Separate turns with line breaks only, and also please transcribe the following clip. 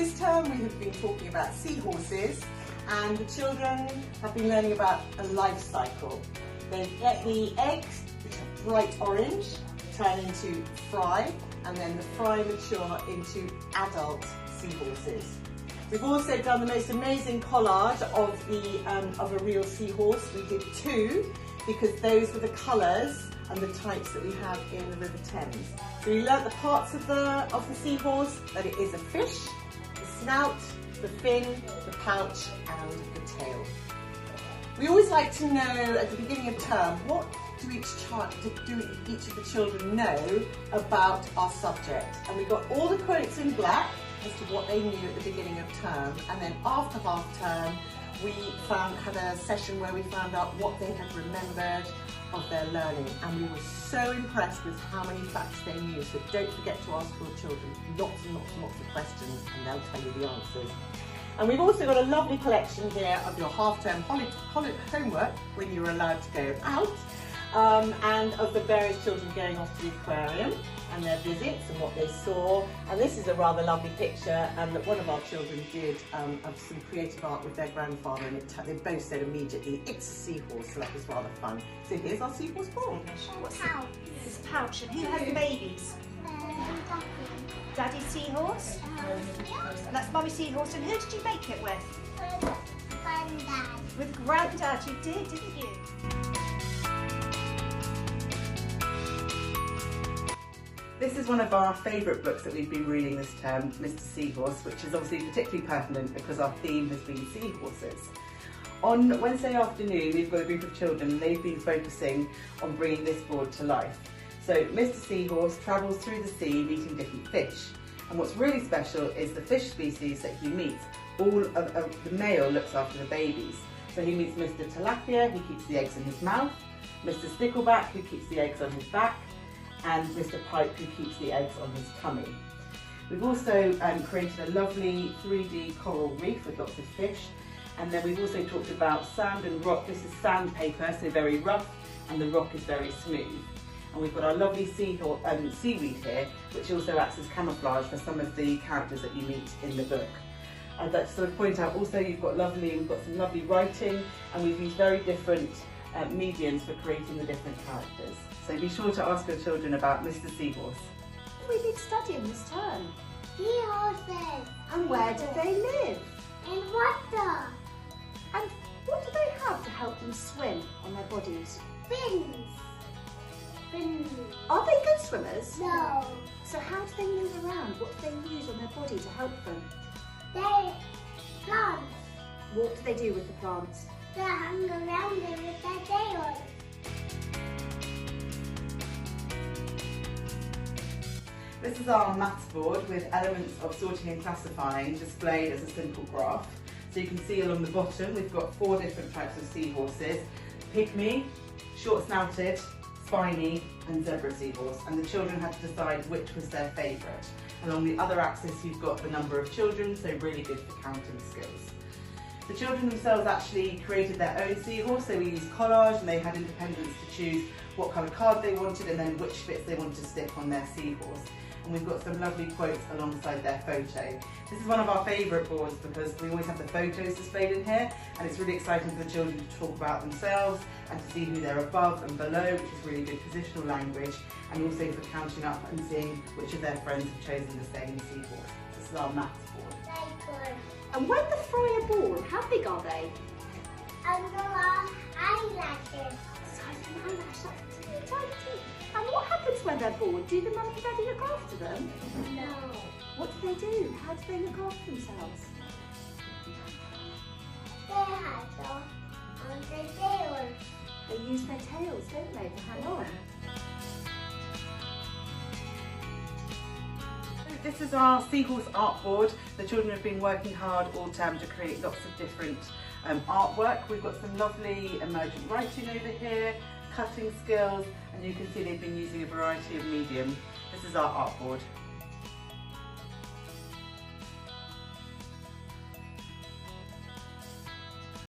this term we have been talking about seahorses, and the children have been learning about a life cycle. They get the eggs, which are bright orange, turn into fry, and then the fry mature into adult seahorses. We've also done the most amazing collage of a real seahorse. We did 2 because those were the colours and the types that we have in the River Thames. So we learnt the parts of the seahorse, that it is a fish, the snout, the fin, the pouch and the tail. We always like to know at the beginning of term, what do each of the children know about our subject? And we got all the quotes in black as to what they knew at the beginning of term, and then after half term we had a session where we found out what they had remembered of their learning, and we were so impressed with how many facts they knew. So don't forget to ask your children lots and lots and lots of questions, and they'll tell you the answers. And we've also got a lovely collection here of your half-term homework when you're allowed to go out, and of the various children going off to the aquarium and their visits and what they saw. And this is a rather lovely picture that one of our children did of some creative art with their grandfather, and they both said immediately, it's a seahorse, so that was rather fun. So here's our seahorse ball.
What's pouch? It's a pouch, and who has the babies? Daddy Seahorse? And that's Mummy Seahorse, and who did you make it with?
Granddad.
With Granddad, you did, didn't you?
This is one of our favourite books that we've been reading this term, Mr. Seahorse, which is obviously particularly pertinent because our theme has been seahorses. On Wednesday afternoon, we've got a group of children and they've been focusing on bringing this board to life. So Mr. Seahorse travels through the sea meeting different fish. And what's really special is the fish species that he meets. All of the male looks after the babies. So he meets Mr. Tilapia, who keeps the eggs in his mouth, Mr. Stickleback, who keeps the eggs on his back, and Mr. Pike, who keeps the eggs on his tummy. We've also created a lovely 3D coral reef with lots of fish, and then we've also talked about sand and rock. This is sandpaper, so very rough, and the rock is very smooth. And we've got our lovely seaweed here, which also acts as camouflage for some of the characters that you meet in the book. I'd like to sort of point out also we've got some lovely writing, and we've used very different mediums for creating the different characters. So be sure to ask your children about Mr. Seahorse.
What have we been studying this term?
Seahorses.
And where do they live?
In water.
And what do they have to help them swim on their bodies?
Fins. Fins.
Are they good swimmers?
No.
So how do they move around? What do they use on their body to help them?
They plants.
What do they do with the plants?
They hang around them with their tails.
This is our maths board with elements of sorting and classifying displayed as a simple graph. So you can see along the bottom we've got 4 different types of seahorses: pygmy, short-snouted, spiny and zebra seahorse, and the children had to decide which was their favourite. Along the other axis you've got the number of children, so really good for counting skills. The children themselves actually created their own seahorse, so we used collage and they had independence to choose what colour card they wanted and then which bits they wanted to stick on their seahorse. And we've got some lovely quotes alongside their photo. This is one of our favourite boards because we always have the photos displayed in here, and it's really exciting for the children to talk about themselves and to see who they're above and below, which is really good positional language, and also for counting up and seeing which of their friends have chosen the same seahorse. This is our maths board.
Very good.
And when the fry are born, how big are they?
Under our eyelashes.
Size of an eyelash, that's tiny, tiny. And what happens when they're born? Do the mummy and daddy look after them?
No.
What do they do? How do they look after themselves?
They have them on their tails.
They use their tails, don't they, to hang on?
This is our seahorse art board. The children have been working hard all term to create lots of different artwork. We've got some lovely emergent writing over here, cutting skills, and you can see they've been using a variety of mediums. This is our art board.